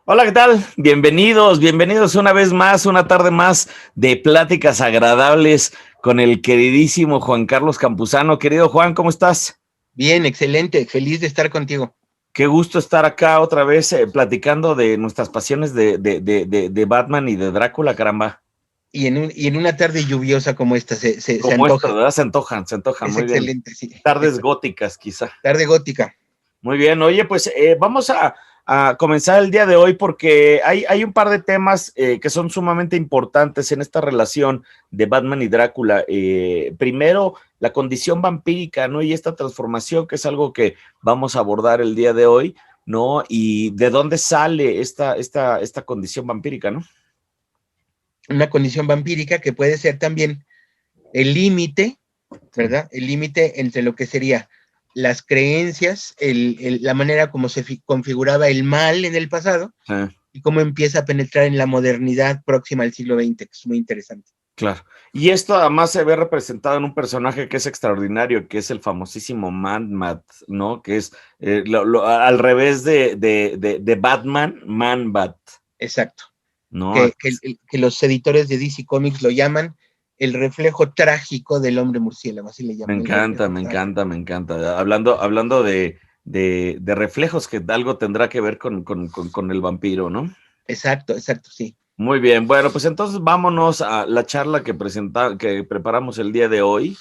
Hola, ¿qué tal? Bienvenidos una vez más, una tarde más de pláticas agradables con el queridísimo Juan Carlos Campuzano. Querido Juan, ¿cómo estás? Bien, excelente, feliz de estar contigo. Qué gusto estar acá otra vez platicando de nuestras pasiones de Batman y de Drácula, caramba. Y en una tarde lluviosa como esta se Como esta, antoja. ¿verdad? Se antojan, Es muy bien. excelente, sí. Tardes góticas, quizá. Tarde gótica. Muy bien, oye, pues vamos a comenzar el día de hoy porque hay un par de temas que son sumamente importantes en esta relación de Batman y Drácula. Primero, la condición vampírica, ¿no? Y esta transformación, que es algo que vamos a abordar el día de hoy, ¿no? Y de dónde sale esta condición vampírica, ¿no? Una condición vampírica que puede ser también el límite, Sí, ¿verdad? El límite entre lo que sería las creencias, la manera como configuraba el mal en el pasado sí. y cómo empieza a penetrar en la modernidad próxima al siglo XX, que es muy interesante. Claro. Y esto además se ve representado en un personaje que es extraordinario, que es el famosísimo Man-Bat, ¿no? Que es al revés de Batman, Man-Bat, Exacto. ¿no? Que los editores de DC Comics lo llaman el reflejo trágico del hombre murciélago, así le Me llaman, el encanta, reflejo me trágico. encanta, me encanta. Hablando de reflejos que algo tendrá que ver con el vampiro, ¿no? Exacto, exacto, sí. Muy bien, bueno, pues entonces vámonos a la charla que preparamos el día de hoy,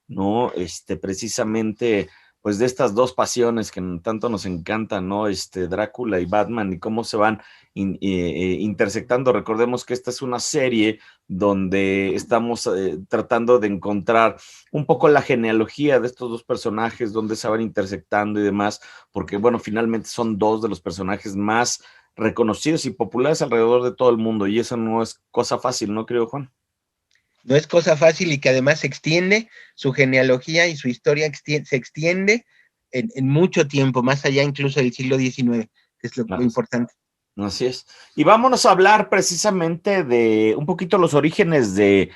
¿no? Precisamente, pues de estas dos pasiones que tanto nos encantan, ¿no? Drácula y Batman y cómo se van intersectando. Recordemos que esta es una serie donde estamos tratando de encontrar un poco la genealogía de estos dos personajes, donde se van intersectando y demás, porque, bueno, finalmente son dos de los personajes más reconocidos y populares alrededor de todo el mundo, y eso no es cosa fácil, ¿no, querido Juan? No es cosa fácil y que además se extiende, su genealogía y su historia se extiende en mucho tiempo, más allá incluso del siglo XIX, que es lo importante. Así es. Y vámonos a hablar precisamente de un poquito los orígenes de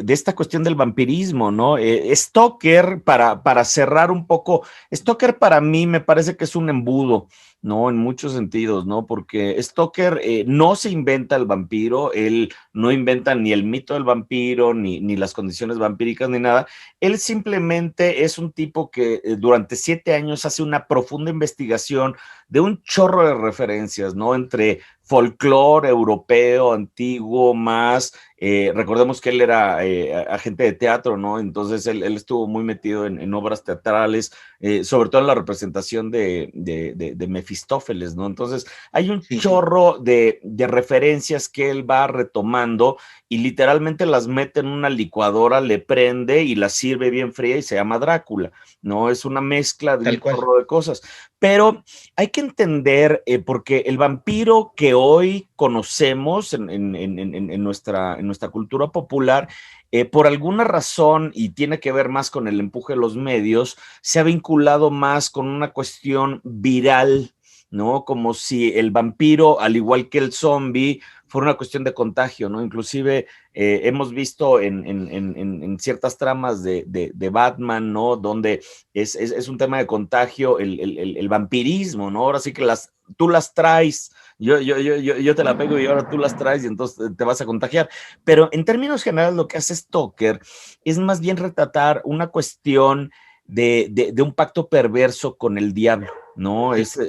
esta cuestión del vampirismo, ¿no? Stoker, para cerrar un poco, Stoker para mí me parece que es un embudo, ¿no? En muchos sentidos, ¿no? Porque Stoker no se inventa el vampiro, él no inventa ni el mito del vampiro, ni las condiciones vampíricas, ni nada. Él simplemente es un tipo que durante 7 años hace una profunda investigación de un chorro de referencias, ¿no? Entre folclore europeo, antiguo, más, recordemos que él era agente de teatro, ¿no? Entonces él estuvo muy metido en obras teatrales, sobre todo en la representación de Mefistófeles, ¿no? Entonces hay un Sí, sí. chorro de referencias que él va retomando y literalmente las mete en una licuadora, le prende y las sirve bien fría y se llama Drácula, ¿no? Es una mezcla de un Tal cual. chorro de cosas. Pero hay que entender, porque el vampiro que hoy conocemos en nuestra cultura popular, por alguna razón, y tiene que ver más con el empuje de los medios, se ha vinculado más con una cuestión viral, ¿no? Como si el vampiro, al igual que el zombie, fuera una cuestión de contagio, ¿no? Inclusive hemos visto en ciertas tramas de Batman, ¿no? Donde es un tema de contagio, el vampirismo, ¿no? Ahora sí que tú las traes, yo te la pego y ahora tú las traes y entonces te vas a contagiar. Pero en términos generales lo que hace Stoker es más bien retratar una cuestión de un pacto perverso con el diablo, ¿no? Sí.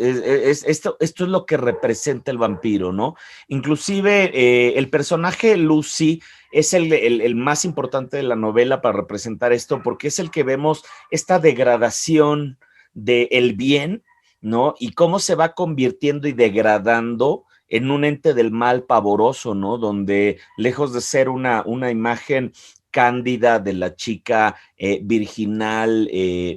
Esto es lo que representa el vampiro, ¿no? Inclusive el personaje Lucy es el más importante de la novela para representar esto, porque es el que vemos esta degradación del bien, ¿no? Y cómo se va convirtiendo y degradando en un ente del mal pavoroso, ¿no? Donde lejos de ser una imagen cándida de la chica virginal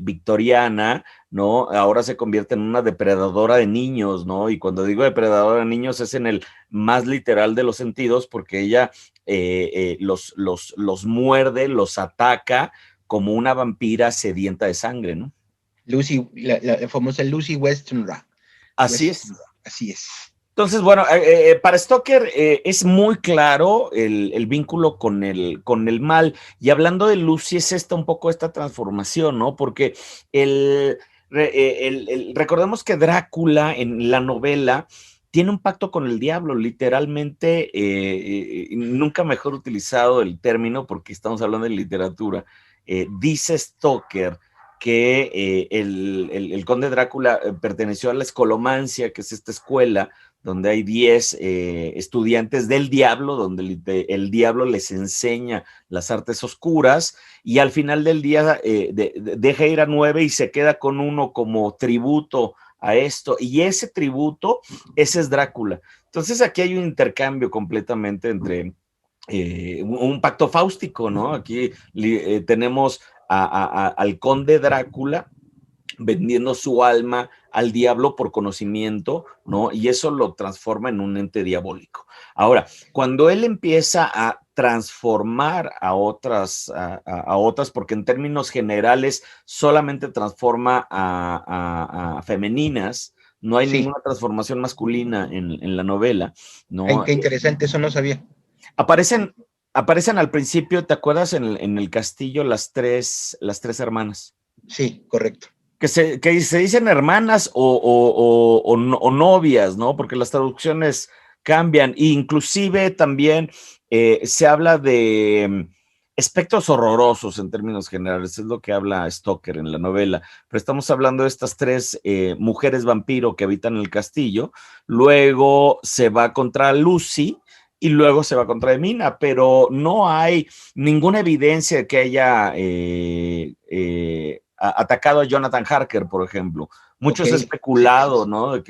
victoriana, ¿no? Ahora se convierte en una depredadora de niños, ¿no? Y cuando digo depredadora de niños es en el más literal de los sentidos, porque ella los muerde, los ataca como una vampira sedienta de sangre, ¿no? Lucy, la famosa Lucy Westenra. Así es. Westenra, así es. Entonces, bueno, para Stoker es muy claro el vínculo con el mal. Y hablando de Lucy, es un poco esta transformación, ¿no? Porque recordemos que Drácula en la novela tiene un pacto con el diablo, literalmente, nunca mejor utilizado el término porque estamos hablando de literatura. Dice Stoker que el conde Drácula perteneció a la escolomancia, que es esta escuela donde hay 10 estudiantes del diablo, donde el diablo les enseña las artes oscuras, y al final del día deja ir a 9 y se queda con uno como tributo a esto, y ese tributo, ese es Drácula. Entonces aquí hay un intercambio completamente entre un pacto fáustico, ¿no? Aquí tenemos al conde Drácula vendiendo su alma al diablo por conocimiento, ¿no? Y eso lo transforma en un ente diabólico. Ahora, cuando él empieza a transformar a otras, porque en términos generales solamente transforma a femeninas, no hay ninguna transformación masculina en la novela, ¿no? Ay, qué interesante, eso no sabía. Aparecen al principio, ¿te acuerdas? En el castillo las tres hermanas. Sí, correcto. Que se dicen hermanas o novias, ¿no? Porque las traducciones cambian. E inclusive también se habla de espectros horrorosos en términos generales, es lo que habla Stoker en la novela, pero estamos hablando de estas 3 mujeres vampiro que habitan el castillo, luego se va contra Lucy, y luego se va contra Emina, pero no hay ninguna evidencia de que haya atacado a Jonathan Harker, por ejemplo. Mucho se ha especulado, ¿no? De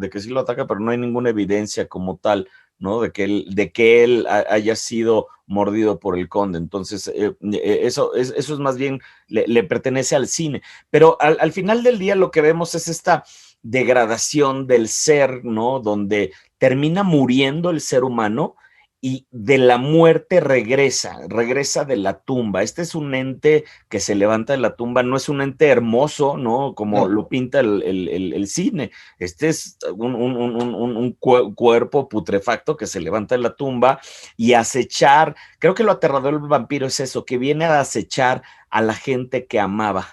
que sí lo ataca, pero no hay ninguna evidencia como tal, ¿no? De que él haya sido mordido por el conde. Entonces, eso es más bien, le pertenece al cine. Pero al final del día lo que vemos es esta degradación del ser, ¿no? Donde termina muriendo el ser humano y de la muerte regresa de la tumba. Este es un ente que se levanta de la tumba, no es un ente hermoso, ¿no? Como lo pinta el cine. Este es un cuerpo putrefacto que se levanta de la tumba y acechar. Creo que lo aterrador del vampiro es eso, que viene a acechar a la gente que amaba.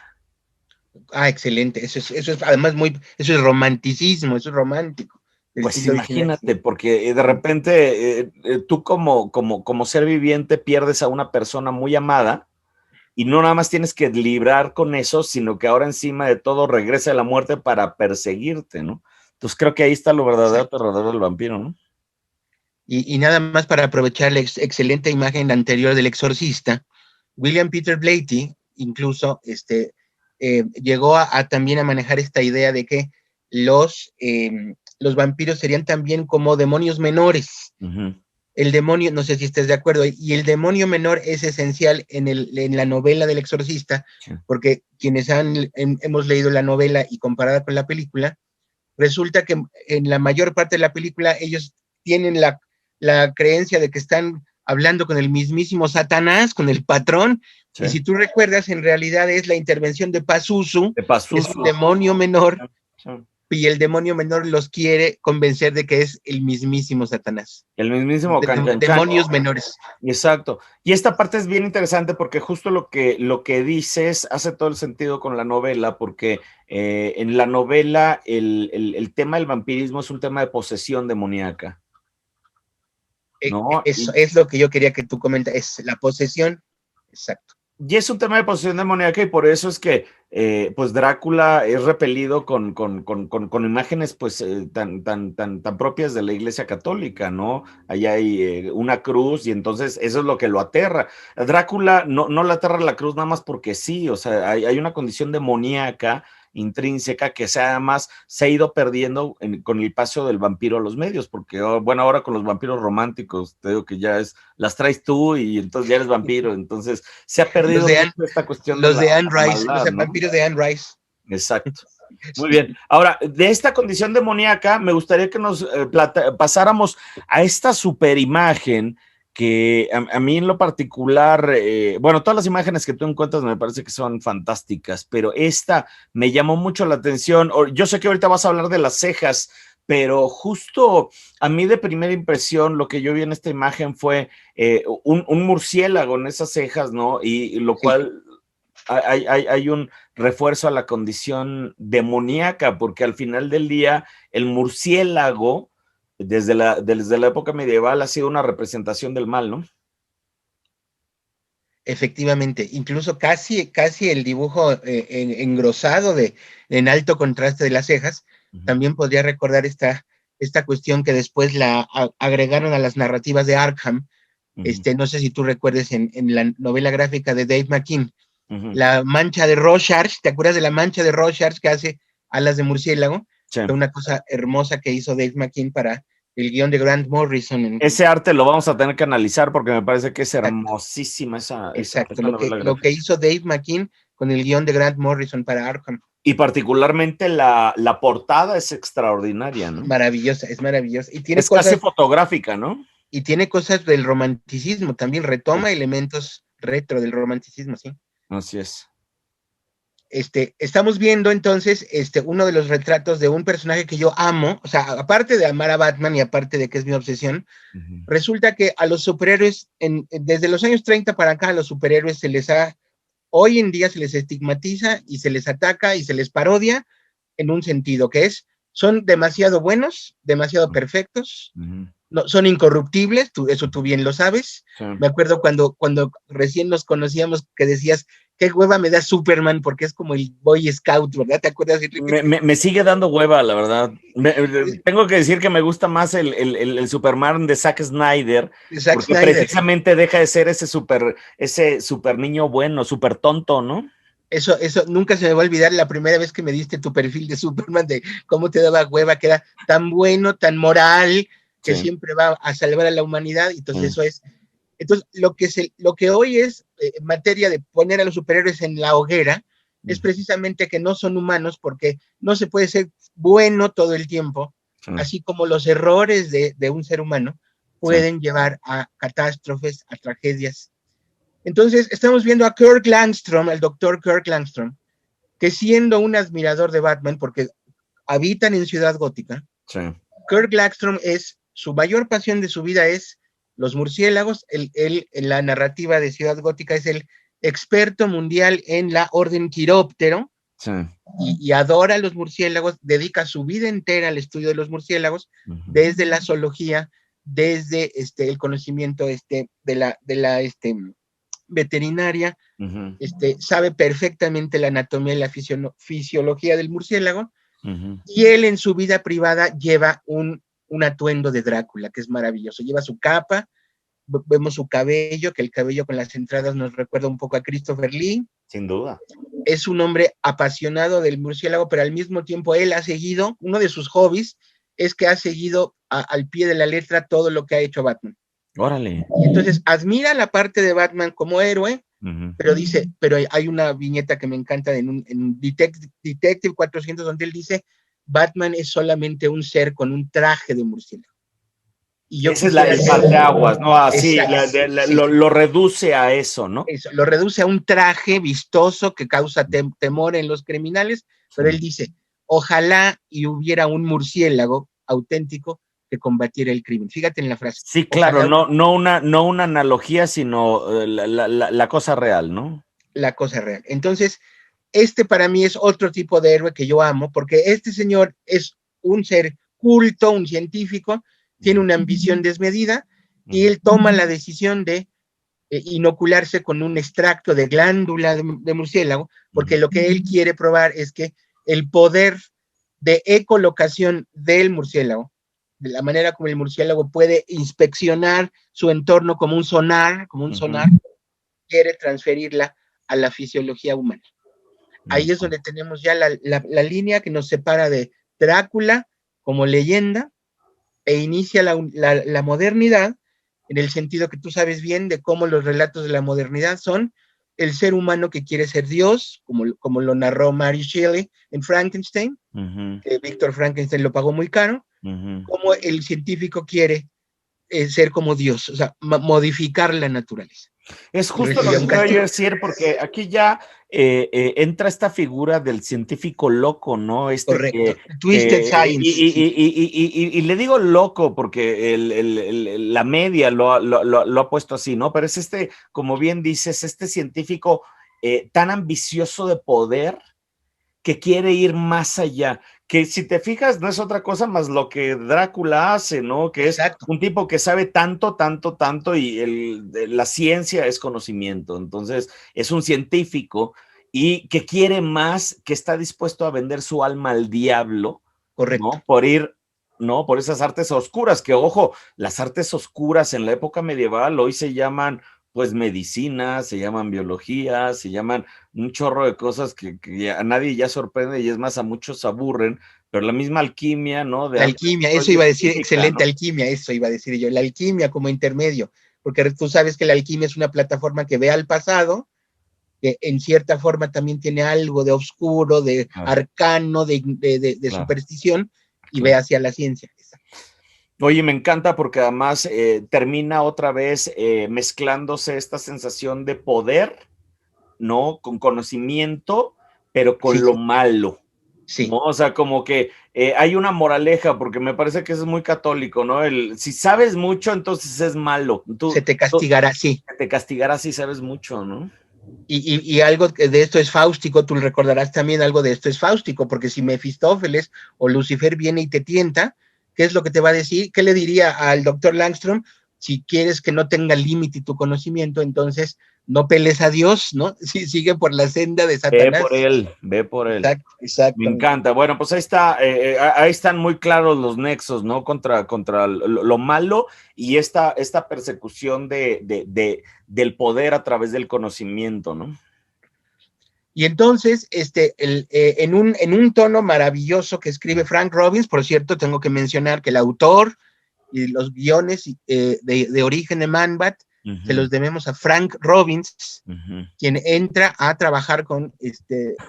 Ah, excelente. Eso es además eso es romanticismo, eso es romántico. Pues imagínate, porque de repente tú como ser viviente pierdes a una persona muy amada y no nada más tienes que librar con eso, sino que ahora encima de todo regresa la muerte para perseguirte, ¿no? Entonces creo que ahí está lo verdadero aterrador del vampiro, ¿no? Y nada más para aprovechar la excelente imagen anterior del exorcista, William Peter Blatty incluso llegó también a manejar esta idea de que los vampiros serían también como demonios menores. El demonio, no sé si estés de acuerdo, y el demonio menor es esencial en la novela del exorcista, porque quienes hemos leído la novela y comparada con la película, resulta que en la mayor parte de la película ellos tienen la creencia de que están hablando con el mismísimo Satanás, con el patrón, y si tú recuerdas, en realidad es la intervención de Pazuzu, que es un demonio menor, y el demonio menor los quiere convencer de que es el mismísimo Satanás. El mismísimo demonios menores. Exacto. Y esta parte es bien interesante porque justo lo que dices hace todo el sentido con la novela, porque en la novela el tema del vampirismo es un tema de posesión demoníaca. ¿No? Eso es lo que yo quería que tú comentas, es la posesión. Exacto. Y es un tema de posesión demoníaca y por eso es que pues Drácula es repelido con imágenes pues tan propias de la Iglesia Católica, ¿no? Allá hay una cruz y entonces eso es lo que lo aterra. Drácula no le aterra la cruz nada más porque sí, o sea, hay una condición demoníaca intrínseca que además se ha ido perdiendo con el paso del vampiro a los medios, porque bueno, ahora con los vampiros románticos, te digo que ya las traes tú y entonces ya eres vampiro, entonces se ha perdido esta cuestión. Los de Anne Rice, los vampiros de Anne Rice. Exacto. Muy bien. Ahora, de esta condición demoníaca, me gustaría que nos pasáramos a esta superimagen que a mí en lo particular, bueno, todas las imágenes que tú encuentras me parece que son fantásticas, pero esta me llamó mucho la atención. Yo sé que ahorita vas a hablar de las cejas, pero justo a mí de primera impresión lo que yo vi en esta imagen fue un murciélago en esas cejas, ¿no? Y lo cual hay un refuerzo a la condición demoníaca, porque al final del día el murciélago desde la época medieval ha sido una representación del mal, ¿no? Efectivamente, incluso casi el dibujo engrosado en alto contraste de las cejas, también podría recordar esta cuestión que después agregaron a las narrativas de Arkham. No sé si tú recuerdes en la novela gráfica de Dave McKean, la mancha de Rorschach. ¿Te acuerdas de la mancha de Rorschach que hace alas de murciélago? Sí. Fue una cosa hermosa que hizo Dave McKean para el guión de Grant Morrison. Ese arte lo vamos a tener que analizar porque me parece que es hermosísima esa novela lo que hizo Dave McKean con el guión de Grant Morrison para Arkham. Y particularmente la portada es extraordinaria, ¿no? Maravillosa, es maravillosa. Y tiene es casi fotográfica, ¿no? Y tiene cosas del romanticismo, también retoma elementos retro del romanticismo, sí. Así es. Estamos viendo entonces uno de los retratos de un personaje que yo amo, o sea, aparte de amar a Batman y aparte de que es mi obsesión, resulta que a los superhéroes, desde los años 30 para acá, a los superhéroes hoy en día se les estigmatiza y se les ataca y se les parodia en un sentido que son demasiado buenos, demasiado perfectos, no, son incorruptibles, eso tú bien lo sabes. Sí. Me acuerdo cuando recién nos conocíamos que decías, qué hueva me da Superman porque es como el Boy Scout, ¿verdad? ¿Te acuerdas? Me sigue dando hueva, la verdad. Tengo que decir que me gusta más el Superman de Zack Snyder, porque precisamente deja de ser ese super niño bueno, super tonto, ¿no? Eso nunca se me va a olvidar la primera vez que me diste tu perfil de Superman, de cómo te daba hueva, que era tan bueno, tan moral, que siempre va a salvar a la humanidad. Entonces eso es. Entonces lo que hoy es materia de poner a los superhéroes en la hoguera es precisamente que no son humanos, porque no se puede ser bueno todo el tiempo, así como los errores de un ser humano pueden llevar a catástrofes, a tragedias. Entonces estamos viendo a Kirk Langstrom, el doctor Kirk Langstrom, que siendo un admirador de Batman, porque habitan en Ciudad Gótica, Kirk Langstrom su mayor pasión de su vida es los murciélagos. Él en la narrativa de Ciudad Gótica es el experto mundial en la orden Quiróptero y adora a los murciélagos, dedica su vida entera al estudio de los murciélagos, desde la zoología, desde el conocimiento de la veterinaria, sabe perfectamente la anatomía y la fisiología del murciélago, y él en su vida privada lleva un atuendo de Drácula, que es maravilloso. Lleva su capa, vemos su cabello, que el cabello con las entradas nos recuerda un poco a Christopher Lee. Sin duda. Es un hombre apasionado del murciélago, pero al mismo tiempo él ha seguido, uno de sus hobbies es que ha seguido al pie de la letra todo lo que ha hecho Batman. Órale. Y entonces admira la parte de Batman como héroe, pero hay una viñeta que me encanta en Detective 400, donde él dice, Batman es solamente un ser con un traje de murciélago. Y ese es el parteaguas, ¿no? Así, lo reduce a eso, ¿no? Eso, lo reduce a un traje vistoso que causa temor en los criminales, pero él dice, ojalá y hubiera un murciélago auténtico que combatiera el crimen. Fíjate en la frase. Sí, claro, no una analogía, sino la cosa real, ¿no? La cosa real. Entonces, para mí es otro tipo de héroe que yo amo, porque este señor es un ser culto, un científico, tiene una ambición desmedida, y él toma la decisión de inocularse con un extracto de glándula de murciélago, porque lo que él quiere probar es que el poder de ecolocación del murciélago, de la manera como el murciélago puede inspeccionar su entorno como un sonar, quiere transferirla a la fisiología humana. Ahí es donde tenemos ya la línea que nos separa de Drácula como leyenda e inicia la modernidad, en el sentido que tú sabes bien de cómo los relatos de la modernidad son el ser humano que quiere ser Dios, como lo narró Mary Shelley en Frankenstein, que Víctor Frankenstein lo pagó muy caro, como el científico quiere ser como Dios, o sea, modificar la naturaleza. Es justo lo que quiero yo decir, porque aquí ya entra esta figura del científico loco, ¿no? Correcto. Twisted Science. Y le digo loco porque la media lo ha puesto así, ¿no? Pero es como bien dices, este científico tan ambicioso de poder que quiere ir más allá, que si te fijas no es otra cosa más lo que Drácula hace, ¿no? Que es Exacto. un tipo que sabe tanto, tanto, tanto y la ciencia es conocimiento. Entonces es un científico y que quiere más, que está dispuesto a vender su alma al diablo, Correcto. ¿no? Por ir, ¿no? Por esas artes oscuras, que ojo, las artes oscuras en la época medieval hoy se llaman pues medicina, se llaman biología, se llaman un chorro de cosas que a nadie ya sorprende y es más, a muchos aburren, pero la misma alquimia, ¿no? De La antes alquimia, hoy eso iba a es decir, química, excelente ¿no? alquimia, eso iba a decir yo, la alquimia como intermedio, porque tú sabes que la alquimia es una plataforma que ve al pasado, que en cierta forma también tiene algo de oscuro, de Claro, arcano, de claro, superstición, y ve claro. hacia la ciencia. Oye, me encanta porque además termina otra vez mezclándose esta sensación de poder, ¿no? Con conocimiento, pero con Sí, lo malo, sí, ¿no? O sea, como que hay una moraleja, porque me parece que eso es muy católico, ¿no? Si sabes mucho, entonces es malo. se te Tú castigará, sí. te castigarás si sabes mucho, ¿no? Y algo de esto es fáustico, tú recordarás también algo de esto es fáustico, porque si Mefistófeles o Lucifer viene y te tienta, ¿qué es lo que te va a decir? ¿Qué le diría al doctor Langstrom? Si quieres que no tenga límite tu conocimiento, entonces no peles a Dios, ¿no? Sí, sigue por la senda de Ve por Satanás. él, ve por él. Exacto, Me exactamente. encanta. Bueno, pues ahí está, ahí están muy claros los nexos, ¿no? Contra lo malo y esta persecución del poder a través del conocimiento, ¿no? Y entonces, en un tono maravilloso que escribe Frank Robbins, por cierto, tengo que mencionar que el autor y los guiones de origen de Man-Bat se Ujú, los debemos a Frank Robbins, ujú, quien entra a trabajar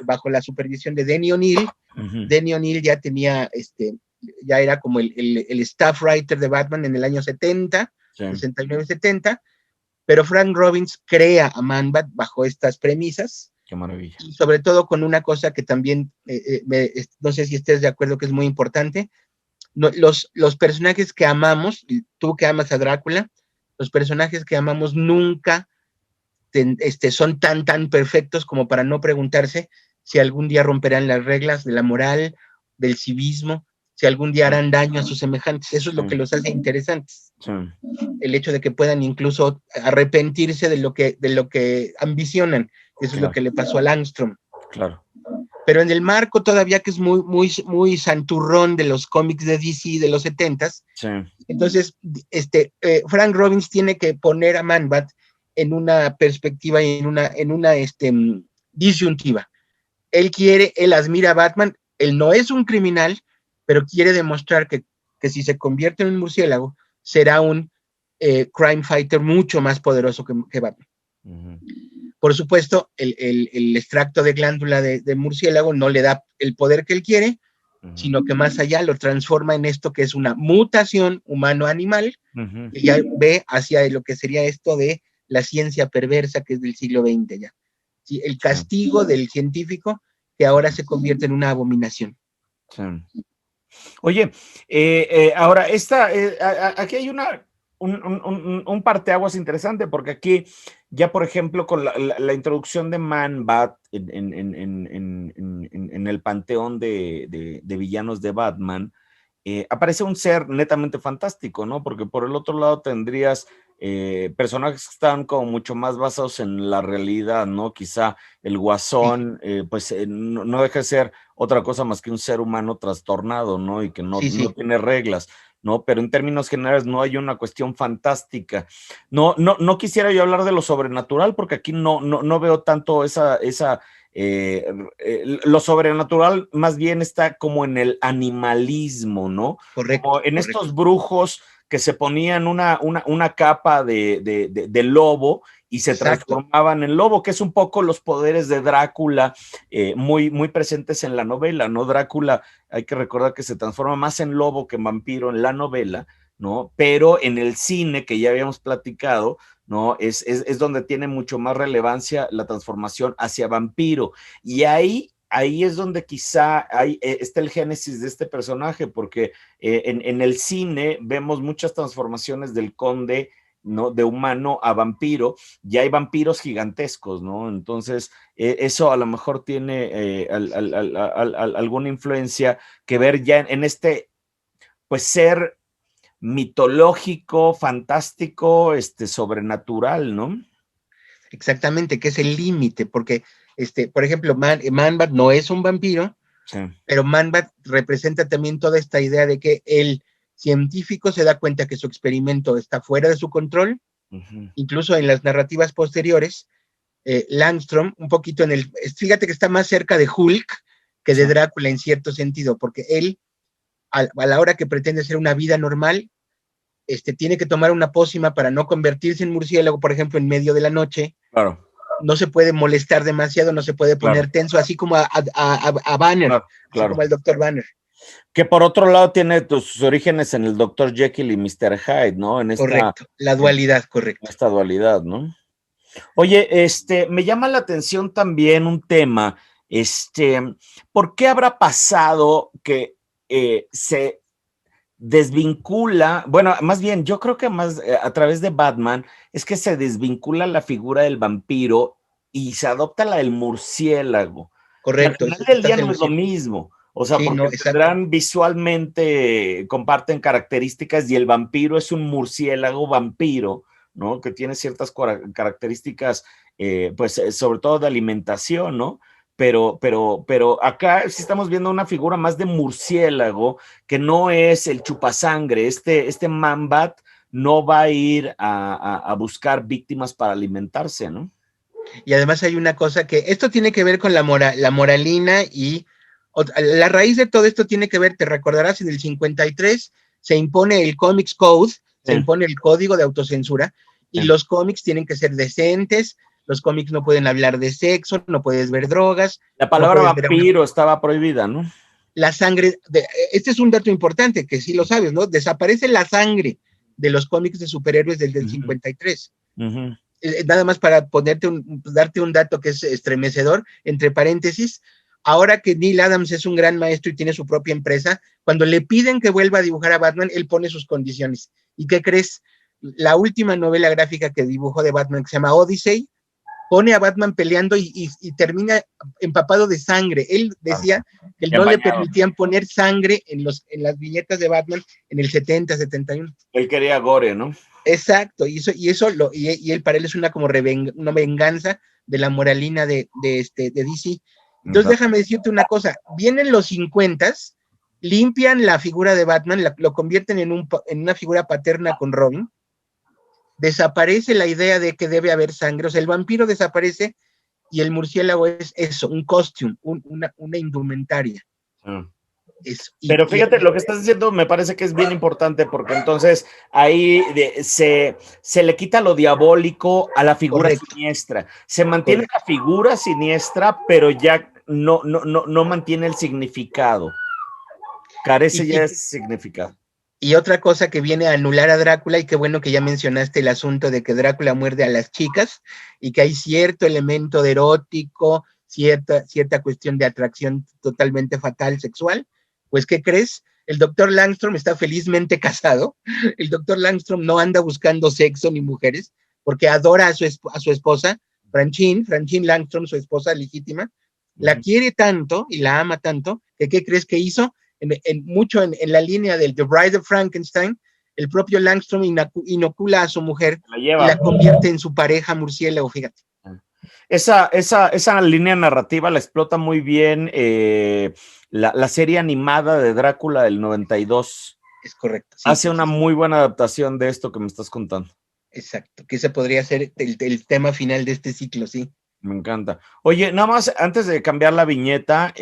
bajo la supervisión de Denny O'Neil. ujú. Denny O'Neil ya tenía, ya era como el staff writer de Batman en el año Sí, 69-70, pero Frank Robbins crea a Man-Bat bajo estas premisas qué maravilla. y sobre todo con una cosa que también, no sé si estés de acuerdo que es muy importante, no, los personajes que amamos, tú que amas a Drácula, los personajes que amamos nunca son tan perfectos como para no preguntarse si algún día romperán las reglas de la moral, del civismo, si algún día Sí, harán daño a sus semejantes. Eso es lo que sí, los hace interesantes. sí, El hecho de que puedan incluso arrepentirse de lo que ambicionan. Eso es lo claro, que le pasó a Langstrom. claro. Pero en el marco todavía que es muy santurrón de los cómics de DC de los 70s, Sí, entonces Frank Robbins tiene que poner a Man-Bat en una perspectiva y en una disyuntiva. Él admira a Batman, él no es un criminal, pero quiere demostrar que si se convierte en un murciélago, será un crime fighter mucho más poderoso que Batman. ujú, Por supuesto, el extracto de glándula de murciélago no le da el poder que él quiere, ujú, sino que más allá lo transforma en esto que es una mutación humano-animal, ujú. que ya ve hacia lo que sería esto de la ciencia perversa que es del siglo XX ya. ¿Sí? El Sí, castigo del científico que ahora se convierte en una abominación. sí. Oye, ahora, aquí hay un parteaguas interesante, porque aquí ya, por ejemplo, con la introducción de Man-Bat en el panteón de villanos de Batman, aparece un ser netamente fantástico, ¿no? Porque por el otro lado tendrías personajes que están como mucho más basados en la realidad, ¿no? Quizá el Sí, Guasón, pues no deja de ser otra cosa más que un ser humano trastornado, ¿no? Y que sí, no sí. tiene reglas, ¿no? Pero en términos generales no hay una cuestión fantástica. No quisiera yo hablar de lo sobrenatural porque aquí no veo tanto eh, lo sobrenatural más bien está como en el animalismo, ¿no? Correcto, Como en correcto. estos brujos que se ponían una capa de lobo y se Exacto. transformaban en lobo, que es un poco los poderes de Drácula muy presentes en la novela, ¿no? Drácula, hay que recordar que se transforma más en lobo que en vampiro en la novela, ¿no? Pero en el cine, que ya habíamos platicado, ¿no? Es donde tiene mucho más relevancia la transformación hacia vampiro. Y ahí es donde quizá está el génesis de este personaje, porque en el cine vemos muchas transformaciones del conde ¿no? De humano a vampiro, ya hay vampiros gigantescos, ¿no? Entonces, eso a lo mejor tiene alguna influencia que ver ya en este, pues, ser mitológico, fantástico, sobrenatural, ¿no? Exactamente, que es el límite, porque, por ejemplo, Man-Bat no es un vampiro, Sí. pero Man-Bat representa también toda esta idea de que el científico se da cuenta que su experimento está fuera de su control, incluso en las narrativas posteriores, Langstrom, un poquito fíjate que está más cerca de Hulk que de Drácula en cierto sentido, porque él, a la hora que pretende ser una vida normal, tiene que tomar una pócima para no convertirse en murciélago, por ejemplo, en medio de la noche. Claro. No se puede molestar demasiado, no se puede poner tenso, así como a Banner, así como al Dr. Banner. Que por otro lado tiene sus orígenes en el Dr. Jekyll y Mr. Hyde, ¿no? Correcto, la dualidad, correcto. Esta dualidad, ¿no? Oye, me llama la atención también un tema, ¿por qué habrá pasado que se desvincula, bueno, más bien, yo creo que más a través de Batman es que se desvincula la figura del vampiro y se adopta la del murciélago? Correcto. Y al final del día no es lo mismo. O sea, sí, porque tendrán visualmente, comparten características y el vampiro es un murciélago vampiro, ¿no? Que tiene ciertas características, pues sobre todo de alimentación, ¿no? Pero acá sí estamos viendo una figura más de murciélago, que no es el chupasangre. Este Man-Bat no va a ir a buscar víctimas para alimentarse, ¿no? Y además hay una cosa que, esto tiene que ver con la moralina y la raíz de todo esto tiene que ver, te recordarás, en el 53 se impone el Comics Code, se impone el código de autocensura, y los cómics tienen que ser decentes, los cómics no pueden hablar de sexo, no puedes ver drogas. La palabra vampiro estaba prohibida, ¿no? La sangre, este es un dato importante, que sí lo sabes, ¿no? Desaparece la sangre de los cómics de superhéroes desde el 53. Nada más para darte un dato que es estremecedor, entre paréntesis, ahora que Neil Adams es un gran maestro y tiene su propia empresa, cuando le piden que vuelva a dibujar a Batman, él pone sus condiciones. ¿Y qué crees? La última novela gráfica que dibujó de Batman, que se llama Odyssey, pone a Batman peleando y termina empapado de sangre. Él decía que no le permitían poner sangre en las viñetas de Batman en el 70, 71. Él quería gore, ¿no? Exacto, y él para él es una venganza de la moralina de DC. Entonces déjame decirte una cosa, vienen los 50s, limpian la figura de Batman, lo convierten en una figura paterna con Robin, desaparece la idea de que debe haber sangre, o sea, el vampiro desaparece y el murciélago es eso, un costume, una indumentaria. Pero fíjate, lo que estás diciendo me parece que es bien importante, porque entonces ahí se le quita lo diabólico a la figura siniestra. Se mantiene la figura siniestra, pero ya no mantiene el significado. Carece ya de significado. Y otra cosa que viene a anular a Drácula, y qué bueno que ya mencionaste el asunto de que Drácula muerde a las chicas, y que hay cierto elemento de erótico, cierta cuestión de atracción totalmente fatal sexual. Pues, ¿qué crees? El doctor Langstrom está felizmente casado. El doctor Langstrom no anda buscando sexo ni mujeres, porque adora a su esposa, Franchine Langstrom, su esposa legítima. La quiere tanto y la ama tanto, que ¿qué crees que hizo? Mucho en la línea del The Bride of Frankenstein, el propio Langstrom inocula a su mujer y la convierte en su pareja murciélago, fíjate. Esa línea narrativa la explota muy bien la serie animada de Drácula del 92. Es correcto. Sí, hace una muy buena adaptación de esto que me estás contando. Exacto, que ese podría ser el tema final de este ciclo, sí. Me encanta. Oye, nada más, antes de cambiar la viñeta,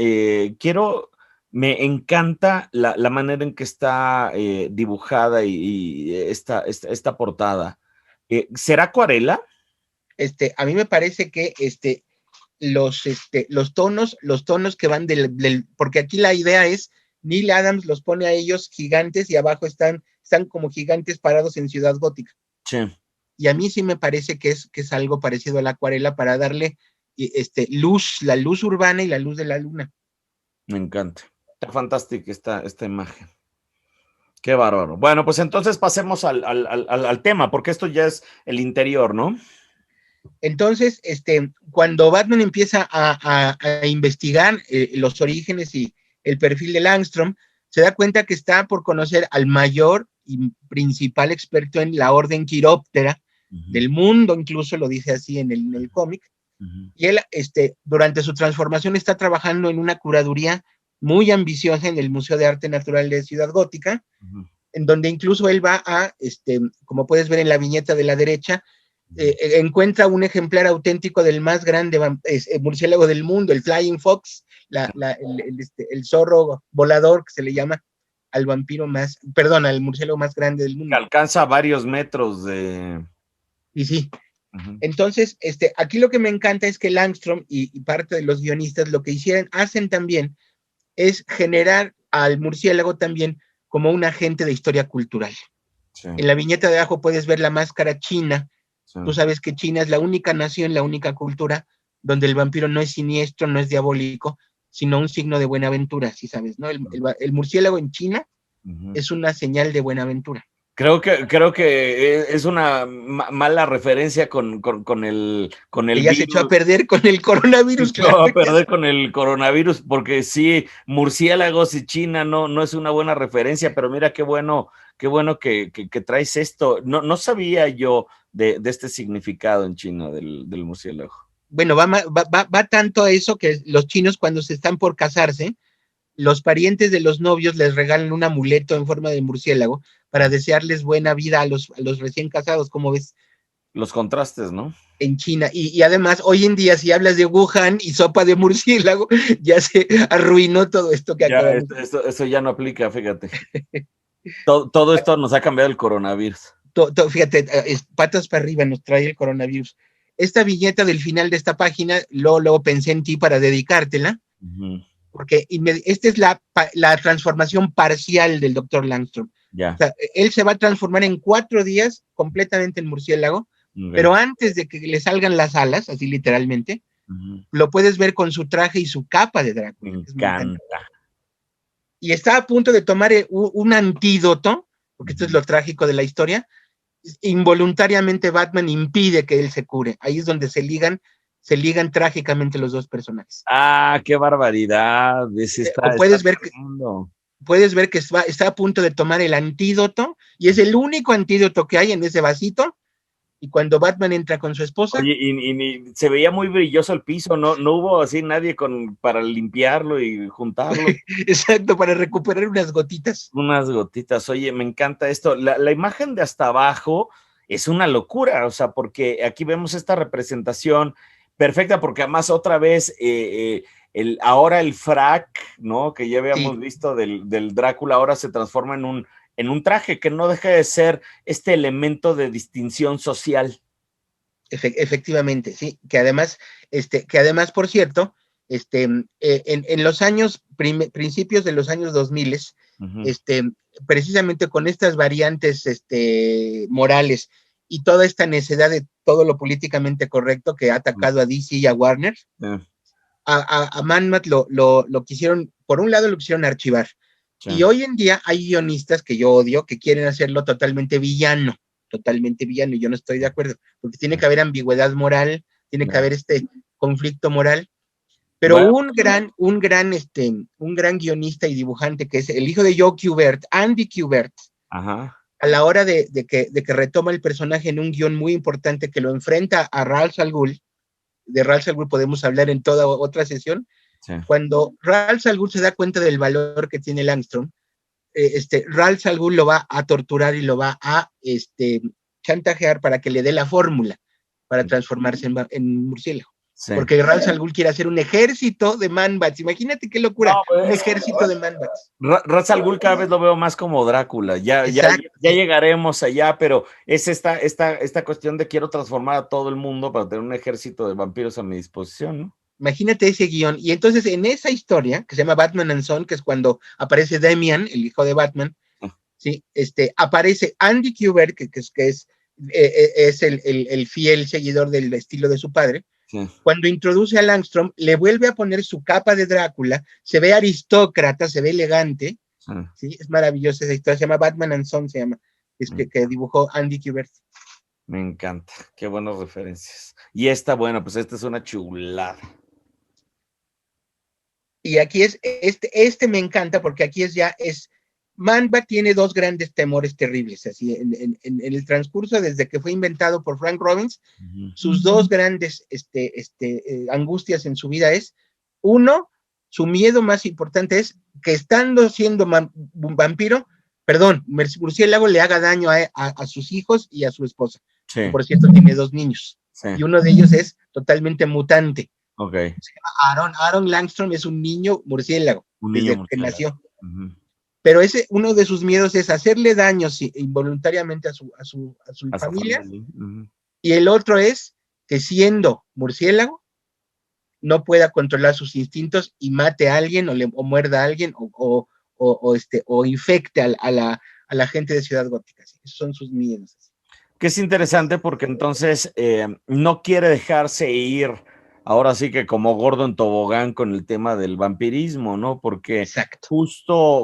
me encanta la manera en que está dibujada y esta portada. ¿Será acuarela? A mí me parece que los tonos que van porque aquí la idea es, Neil Adams los pone a ellos gigantes y abajo están como gigantes parados en Ciudad Gótica. Sí. Y a mí sí me parece que es algo parecido a la acuarela para darle la luz urbana y la luz de la luna. Me encanta. Está fantástica esta imagen. Qué bárbaro. Bueno, pues entonces pasemos al tema, porque esto ya es el interior, ¿no? Entonces, cuando Batman empieza a investigar los orígenes y el perfil de Langstrom, se da cuenta que está por conocer al mayor y principal experto en la orden quiróptera del mundo, incluso lo dice así en el cómic. Y él, durante su transformación, está trabajando en una curaduría muy ambiciosa en el Museo de Arte Natural de Ciudad Gótica, en donde incluso él va a, como puedes ver en la viñeta de la derecha, encuentra un ejemplar auténtico del más grande murciélago del mundo, el Flying Fox, el zorro volador que se le llama al vampiro más, perdón, al murciélago más grande del mundo. Que alcanza varios metros de... Y sí. Entonces, aquí lo que me encanta es que Langstrom y parte de los guionistas lo que hacen también es generar al murciélago también como un agente de historia cultural. Sí. En la viñeta de abajo puedes ver la máscara china. Sí. Tú sabes que China es la única nación, la única cultura donde el vampiro no es siniestro, no es diabólico, sino un signo de buenaventura, si sabes, ¿no? El murciélago en China es una señal de buenaventura. Creo que es una mala referencia con el que ya virus. Se echó a perder con el coronavirus. Se echó a perder con el coronavirus, porque sí, murciélagos y China no es una buena referencia, pero mira qué bueno que traes esto. No sabía yo de este significado en China del murciélago. Bueno, va tanto a eso que los chinos, cuando se están por casarse, los parientes de los novios les regalan un amuleto en forma de murciélago para desearles buena vida a los recién casados, ¿cómo ves? Los contrastes, ¿no? En China. Y además, hoy en día, si hablas de Wuhan y sopa de murciélago, ya se arruinó todo esto que acabamos. Eso ya no aplica, fíjate. todo esto nos ha cambiado el coronavirus. Fíjate, patas para arriba nos trae el coronavirus. Esta viñeta del final de esta página, luego pensé en ti para dedicártela, porque esta es la transformación parcial del Dr. Langstrom. Ya. O sea, él se va a transformar en 4 días completamente en murciélago, pero antes de que le salgan las alas, así literalmente, lo puedes ver con su traje y su capa de Drácula. Me encanta. Y está a punto de tomar un antídoto, porque esto es lo trágico de la historia. Involuntariamente Batman impide que él se cure. Ahí es donde se ligan trágicamente los dos personajes. ¡Ah, qué barbaridad! Puedes ver que está a punto de tomar el antídoto, y es el único antídoto que hay en ese vasito, y cuando Batman entra con su esposa... Oye, y se veía muy brilloso el piso, no hubo así nadie para limpiarlo y juntarlo. Exacto, para recuperar unas gotitas. Unas gotitas. Oye, me encanta esto. La imagen de hasta abajo es una locura, o sea, porque aquí vemos esta representación perfecta, porque además otra vez... ahora el frac, ¿no? Que ya habíamos visto del Drácula, ahora se transforma en un traje que no deja de ser este elemento de distinción social. Efectivamente, sí, que además, por cierto, en los años, principios de los años 2000, precisamente con estas variantes morales y toda esta necedad de todo lo políticamente correcto que ha atacado a DC y a Warner, a Man-Bat lo quisieron, por un lado lo quisieron archivar, y hoy en día hay guionistas que yo odio, que quieren hacerlo totalmente villano, y yo no estoy de acuerdo, porque tiene que haber ambigüedad moral, tiene que haber este conflicto moral, pero un gran guionista y dibujante, que es el hijo de Joe Kubert, Andy Kubert, a la hora de que retoma el personaje en un guión muy importante que lo enfrenta a Ra's al Ghul. De Ra's al Ghul podemos hablar en toda otra sesión. Sí. Cuando Ra's al Ghul se da cuenta del valor que tiene Langstrom, Ra's al Ghul lo va a torturar y lo va a chantajear para que le dé la fórmula para transformarse en murciélago. Sí. Porque Ra's al Ghul quiere hacer un ejército de Man-Bats. Imagínate qué locura, un ejército de Man-Bats. Ra's al Ghul cada vez lo veo más como Drácula. Ya llegaremos allá, pero es esta cuestión de quiero transformar a todo el mundo para tener un ejército de vampiros a mi disposición, ¿no? Imagínate ese guión. Y entonces en esa historia, que se llama Batman and Son, que es cuando aparece Damian, el hijo de Batman, ¿sí? Aparece Andy Kubert, que es el fiel seguidor del estilo de su padre. Sí. Cuando introduce a Langstrom, le vuelve a poner su capa de Drácula, se ve aristócrata, se ve elegante, Sí. ¿sí? Es maravillosa esa historia, se llama Batman and Son, se llama, que dibujó Andy Kubert. Me encanta, qué buenas referencias. Y esta, bueno, pues esta es una chulada. Y aquí este me encanta porque aquí Mamba tiene dos grandes temores terribles, así, en el transcurso desde que fue inventado por Frank Robbins, sus dos grandes angustias en su vida es, uno, su miedo más importante es que estando siendo un vampiro, perdón, murciélago le haga daño a sus hijos y a su esposa, Sí, que por cierto tiene dos niños, sí, y uno de ellos es totalmente mutante. ok. Se llama Aaron Langstrom, es un niño murciélago Un niño desde que murciélago. nació. Pero uno de sus miedos es hacerle daño involuntariamente a su A su familia, familia. y el otro es que siendo murciélago no pueda controlar sus instintos y mate a alguien o muerda a alguien o infecte a la gente de Ciudad Gótica. ¿Sí? Esos son sus miedos. Que es interesante porque entonces no quiere dejarse ir, ahora sí que como gordo en tobogán con el tema del vampirismo, ¿no? Porque Exacto.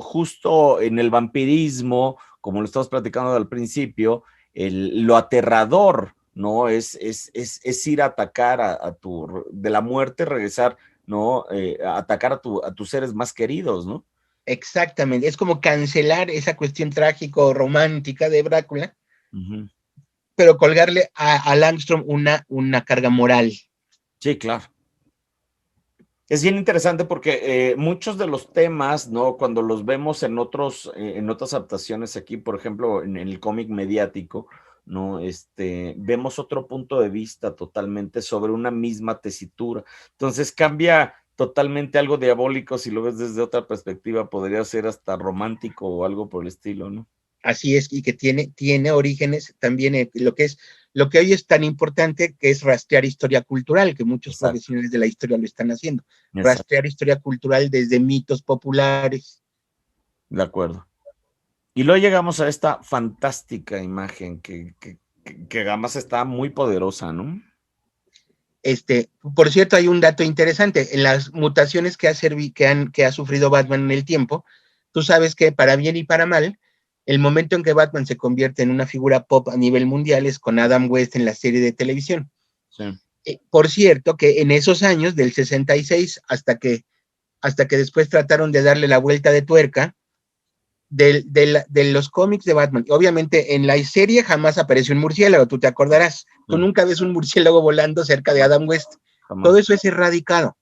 justo en el vampirismo, como lo estamos platicando al principio, lo aterrador, ¿no? Es ir a atacar de la muerte, regresar, ¿no? A atacar a tus seres más queridos, ¿no? Exactamente. Es como cancelar esa cuestión trágico-romántica de Drácula, pero colgarle a Langstrom una carga moral. Sí, claro. Es bien interesante porque muchos de los temas, ¿no? Cuando los vemos en otras adaptaciones aquí, por ejemplo, en el cómic mediático, ¿no? Vemos otro punto de vista totalmente sobre una misma tesitura. Entonces cambia totalmente algo diabólico, si lo ves desde otra perspectiva, podría ser hasta romántico o algo por el estilo, ¿no? Así es, y que tiene orígenes también en lo que hoy es tan importante, que es rastrear historia cultural, que muchos Exacto. profesionales de la historia lo están haciendo. Exacto. Rastrear historia cultural desde mitos populares. De acuerdo. Y luego llegamos a esta fantástica imagen que además está muy poderosa, ¿no? Por cierto, hay un dato interesante. En las mutaciones que ha sufrido Batman en el tiempo, tú sabes que para bien y para mal, el momento en que Batman se convierte en una figura pop a nivel mundial es con Adam West en la serie de televisión. Sí. Por cierto, que en esos años, del 66 hasta que después trataron de darle la vuelta de tuerca, de los cómics de Batman. Obviamente en la serie jamás apareció un murciélago, tú te acordarás. Tú nunca ves un murciélago volando cerca de Adam West. Jamás. Todo eso es erradicado.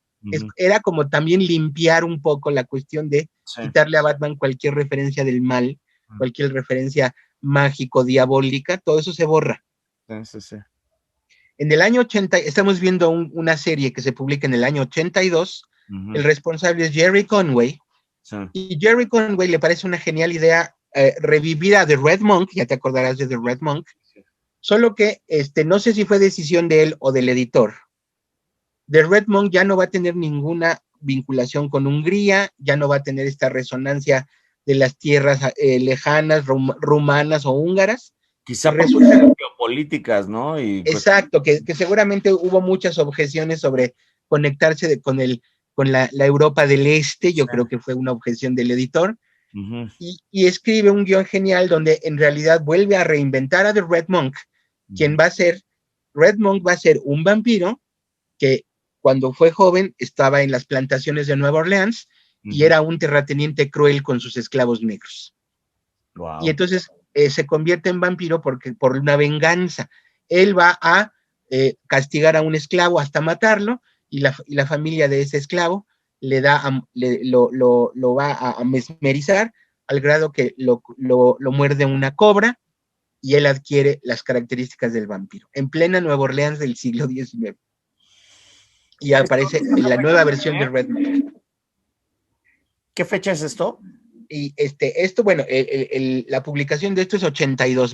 Era como también limpiar un poco la cuestión de quitarle a Batman cualquier referencia del mal, cualquier referencia mágico, diabólica, todo eso se borra. Sí. En el año 80, estamos viendo una serie que se publica en el año 82, el responsable es Jerry Conway, y Jerry Conway le parece una genial idea revivir a The Red Monk, ya te acordarás de The Red Monk, solo que no sé si fue decisión de él o del editor. The Red Monk ya no va a tener ninguna vinculación con Hungría, ya no va a tener esta resonancia de las tierras lejanas, rumanas o húngaras. Quizá por cuestiones geopolíticas, ¿no? Exacto, que seguramente hubo muchas objeciones sobre conectarse con la Europa del Este, yo creo que fue una objeción del editor, y escribe un guión genial donde en realidad vuelve a reinventar a The Red Monk, quien va a ser, Red Monk va a ser un vampiro que cuando fue joven estaba en las plantaciones de Nueva Orleans y era un terrateniente cruel con sus esclavos negros. Wow. Y entonces se convierte en vampiro por una venganza. Él va a castigar a un esclavo hasta matarlo y la familia de ese esclavo lo va a mesmerizar al grado que lo muerde una cobra y él adquiere las características del vampiro en plena Nueva Orleans del siglo XIX. Y aparece en la nueva versión de Redman. ¿Qué fecha es esto? Y bueno, la publicación de esto es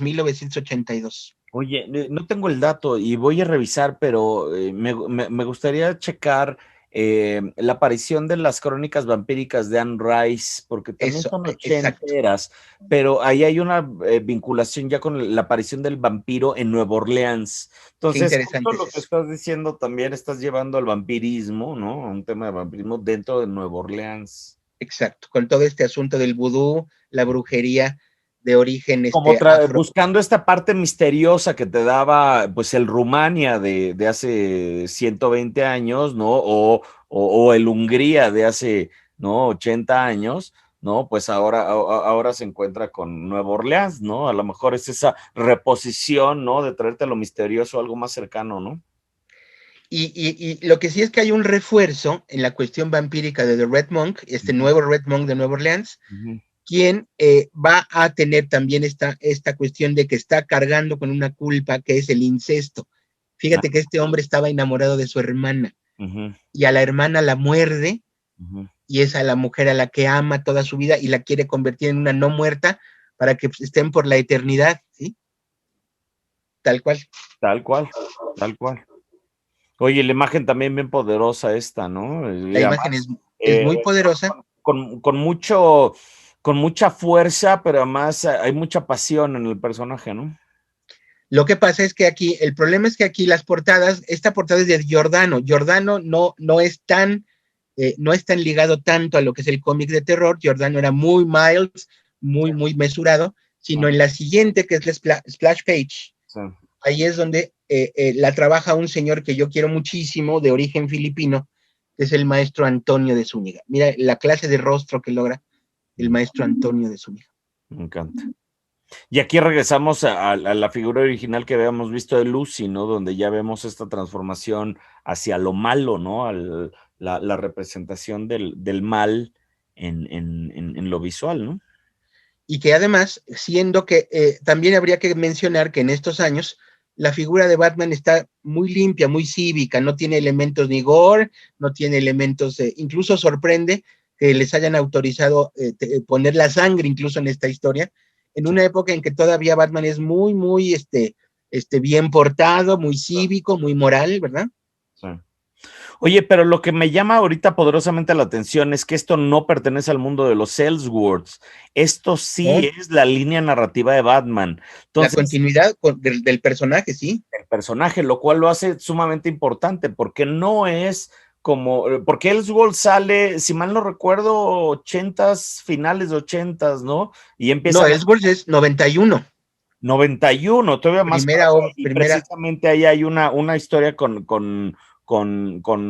1982. Oye, no tengo el dato y voy a revisar, pero me gustaría checar la aparición de las crónicas vampíricas de Anne Rice, porque también son ochenteras, pero ahí hay una vinculación ya con la aparición del vampiro en Nueva Orleans. Entonces, justo lo que estás diciendo también estás llevando al vampirismo, ¿no? Un tema de vampirismo dentro de Nueva Orleans. exacto, con todo este asunto del vudú, la brujería de origen Como afro. buscando esta parte misteriosa que te daba pues el Rumania de hace 120 años, ¿no? O el Hungría de hace, ¿no? 80 años, ¿no? Pues ahora se encuentra con Nueva Orleans, ¿no? A lo mejor es esa reposición, ¿no? De traerte lo misterioso, algo más cercano, ¿no? Y lo que sí es que hay un refuerzo en la cuestión vampírica de The Red Monk, este nuevo Red Monk de Nueva Orleans, Uh-huh. quien va a tener también esta cuestión de que está cargando con una culpa que es el incesto. Fíjate que este hombre estaba enamorado de su hermana Uh-huh. y a la hermana la muerde Uh-huh. y es a la mujer a la que ama toda su vida y la quiere convertir en una no muerta para que estén por la eternidad, ¿sí? Tal cual. Tal cual, tal cual. Oye, la imagen también bien poderosa esta, ¿no? La Y imagen además, es muy poderosa. con mucha fuerza, pero además hay mucha pasión en el personaje, ¿no? Lo que pasa es que aquí, el problema es que aquí las portadas, esta portada es de Giordano. Giordano no no es tan ligado tanto a lo que es el cómic de terror. Giordano era muy mild, muy mesurado, sino en la siguiente, que es la Splash Page. Sí. Ahí es donde la trabaja un señor que yo quiero muchísimo, de origen filipino, que es el maestro Antonio de Zúñiga. Mira la clase de rostro que logra el maestro Antonio de Zúñiga. Me encanta. Y aquí regresamos a la figura original que habíamos visto de Lucy, ¿no? Donde ya vemos esta transformación hacia lo malo, ¿no? La representación del mal en lo visual, ¿no? Y que además, siendo que también habría que mencionar que en estos años la figura de Batman está muy limpia, muy cívica, no tiene elementos ni gore, no tiene elementos, incluso sorprende que les hayan autorizado poner la sangre incluso en esta historia, en Sí. una época en que todavía Batman es muy bien portado, muy cívico, muy moral, ¿verdad? Sí. Oye, pero lo que me llama ahorita poderosamente la atención es que esto no pertenece al mundo de los Elseworlds. Esto sí ¿No? es la línea narrativa de Batman. La Entonces, continuidad del personaje, sí. el personaje, lo cual lo hace sumamente importante, porque no es como, porque Elseworlds sale, si mal no recuerdo, ochentas, finales de ochentas, ¿no? Y No, empieza Ellsworth es 91. 91, todavía más para Primera, atrás, y primera, precisamente ahí hay una historia con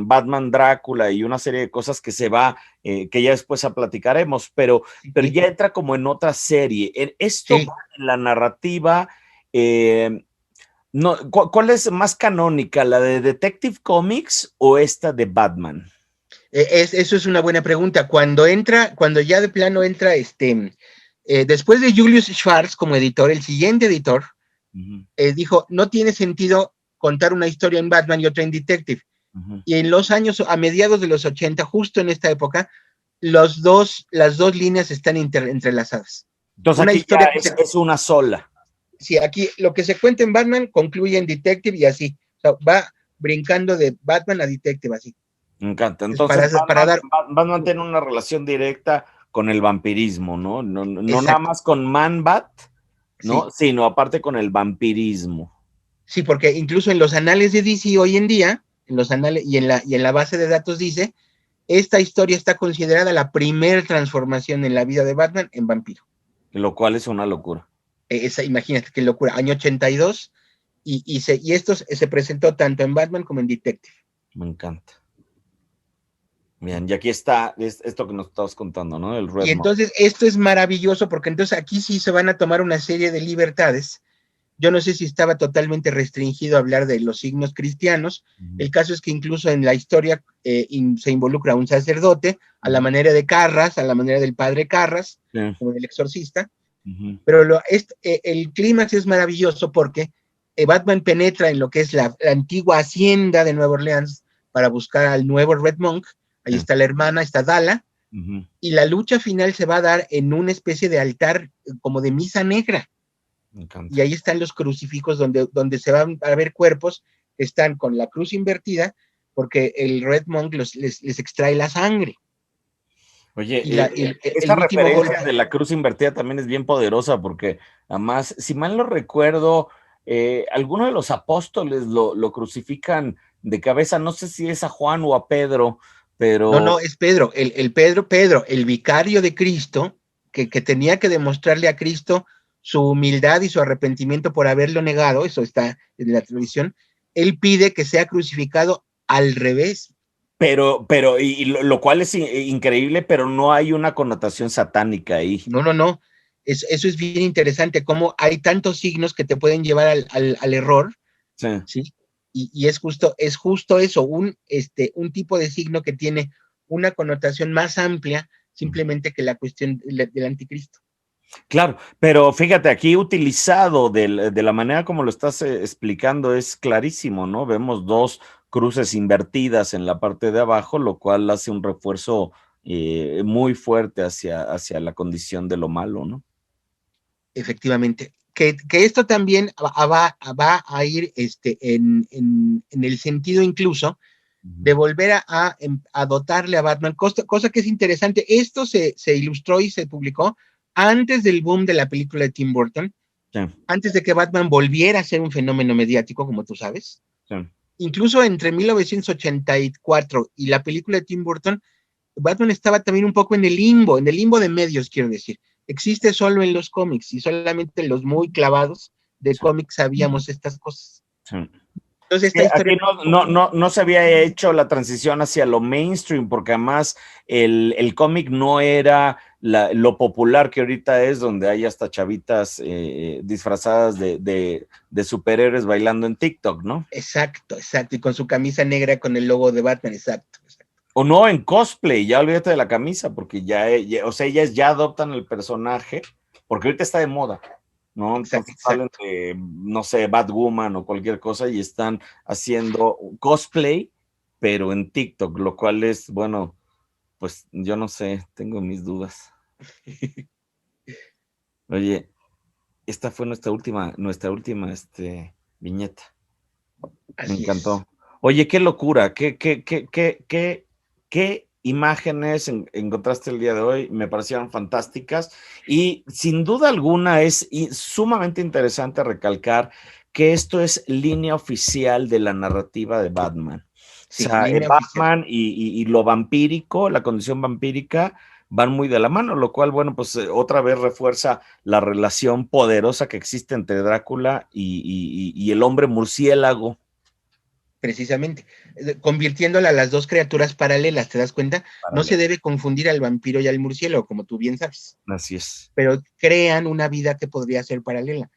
Batman Drácula y una serie de cosas que se va, que ya después platicaremos, pero sí, ya entra como en otra serie. Esto sí. va en la narrativa, no, ¿cuál es más canónica, la de Detective Comics o esta de Batman? Eso es una buena pregunta. Cuando ya de plano entra después de Julius Schwartz como editor, el siguiente editor Uh-huh, dijo, no tiene sentido contar una historia en Batman y otra en Detective. uh-huh. Y en los años, a mediados de los 80, justo en esta época, las dos líneas están entrelazadas. Entonces Una aquí ya historia que es una sola. sí, aquí lo que se cuenta en Batman concluye en Detective y así. O sea, va brincando de Batman a Detective así. Me encanta. Es Entonces, para dar. Batman tiene una relación directa con el vampirismo, ¿no? No nada Exacto. más con Man-Bat, ¿no? Sí, Sino aparte con el vampirismo. sí, porque incluso en los anales de DC hoy en día, en los anales y en la base de datos dice, esta historia está considerada la primer transformación en la vida de Batman en vampiro. Lo cual es una locura. Imagínate qué locura, año 82, y esto se presentó tanto en Batman como en Detective. Me encanta. Bien, y aquí está esto que nos estabas contando, ¿no? El Y Red Moon. entonces esto es maravilloso porque entonces aquí sí se van a tomar una serie de libertades. Yo no sé si estaba totalmente restringido a hablar de los signos cristianos. Uh-huh. El caso es que incluso en la historia se involucra un sacerdote a la Uh-huh. manera de Carras, a la manera del padre Carras, Sí. como el exorcista. Uh-huh. Pero el clímax es maravilloso porque Batman penetra en lo que es la antigua hacienda de Nueva Orleans para buscar al nuevo Red Monk. Ahí Sí. está la hermana, está Dala. Uh-huh. Y la lucha final se va a dar en una especie de altar como de misa negra. Me encanta. Y ahí están los crucifijos donde se van a ver cuerpos que están con la cruz invertida porque el Red Monk les extrae la sangre. Oye, Y el esta último golpe. referencia de la cruz invertida también es bien poderosa porque además, si mal no recuerdo, alguno de los apóstoles lo crucifican de cabeza, no sé si es a Juan o a Pedro, pero... No, es Pedro, Pedro, el vicario de Cristo, que tenía que demostrarle a Cristo su humildad y su arrepentimiento por haberlo negado, eso está en la tradición, él pide que sea crucificado al revés. Y lo cual es increíble, pero no hay una connotación satánica ahí. No. Eso es bien interesante, cómo hay tantos signos que te pueden llevar al error, Sí. ¿sí? Y es justo eso, un tipo de signo que tiene una connotación más amplia simplemente que la cuestión del anticristo. Claro, pero fíjate, aquí utilizado de la manera como lo estás explicando es clarísimo, ¿no? Vemos dos cruces invertidas en la parte de abajo, lo cual hace un refuerzo muy fuerte hacia la condición de lo malo, ¿no? Efectivamente. Que esto también va a ir en el sentido incluso de volver a dotarle a Batman, cosa que es interesante. Esto se ilustró y se publicó antes del boom de la película de Tim Burton, Sí, antes de que Batman volviera a ser un fenómeno mediático, como tú sabes. sí. Incluso entre 1984 y la película de Tim Burton, Batman estaba también un poco en el limbo de medios, quiero decir. Existe solo en los cómics y solamente los muy clavados de cómics sabíamos estas cosas. Sí. Entonces, Sí, esta historia... aquí no se había hecho la transición hacia lo mainstream, porque además el cómic no era lo popular que ahorita es, donde hay hasta chavitas disfrazadas de superhéroes bailando en TikTok, ¿no? Exacto. Y con su camisa negra con el logo de Batman, exacto. O no, en cosplay, ya olvídate de la camisa, porque o sea, ellas ya adoptan el personaje, porque ahorita está de moda, ¿no? Entonces salen de, no sé, Batwoman o cualquier cosa y están haciendo cosplay, pero en TikTok, lo cual es, bueno, pues yo no sé, tengo mis dudas. Oye, esta fue nuestra última viñeta. Me encantó. Oye, qué locura, qué imágenes encontraste el día de hoy, me parecieron fantásticas y sin duda alguna es sumamente interesante recalcar que esto es línea oficial de la narrativa de Batman. Sí, o sea, Batman y lo vampírico, la condición vampírica, van muy de la mano, lo cual, bueno, pues otra vez refuerza la relación poderosa que existe entre Drácula y el hombre murciélago. Precisamente, convirtiéndola a las dos criaturas paralelas, ¿te das cuenta? No se debe confundir al vampiro y al murciélago, como tú bien sabes. Así es. Pero crean una vida que podría ser paralela.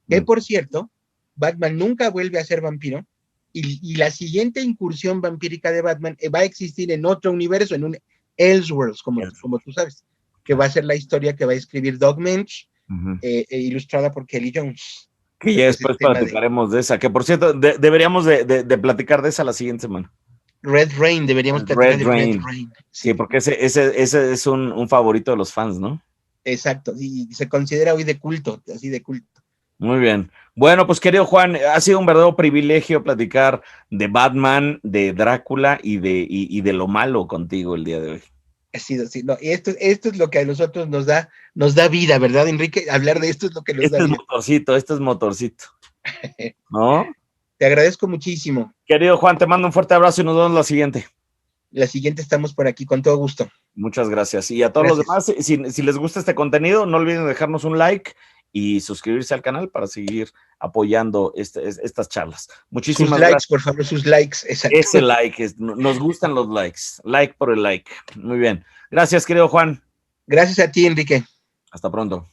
Que, por cierto, Batman nunca vuelve a ser vampiro y la siguiente incursión vampírica de Batman va a existir en otro universo, en un Elseworlds, como tú sabes, que va a ser la historia que va a escribir Doug Moench, ilustrada por Kelly Jones. Que ya después platicaremos de esa, que por cierto, deberíamos de platicar de esa la siguiente semana. Red Rain, deberíamos platicar de Red Rain. Sí, porque ese es un favorito de los fans, ¿no? Exacto, y se considera hoy de culto, así de culto. Muy bien. Bueno, pues querido Juan, ha sido un verdadero privilegio platicar de Batman, de Drácula y de lo malo contigo el día de hoy. Ha sido, sí, no, y esto es lo que a nosotros nos da vida, ¿verdad, Enrique? Hablar de esto es lo que nos da vida. Este es motorcito. ¿No? Te agradezco muchísimo. Querido Juan, te mando un fuerte abrazo y nos vemos la siguiente. La siguiente estamos por aquí, con todo gusto. Muchas gracias. Y a todos los demás, si les gusta este contenido, no olviden dejarnos un like y suscribirse al canal para seguir apoyando estas charlas. Muchísimas gracias. Sus likes, por favor, sus likes. Exacto. Ese like, nos gustan los likes. Like por el like. Muy bien. Gracias, querido Juan. Gracias a ti, Enrique. Hasta pronto.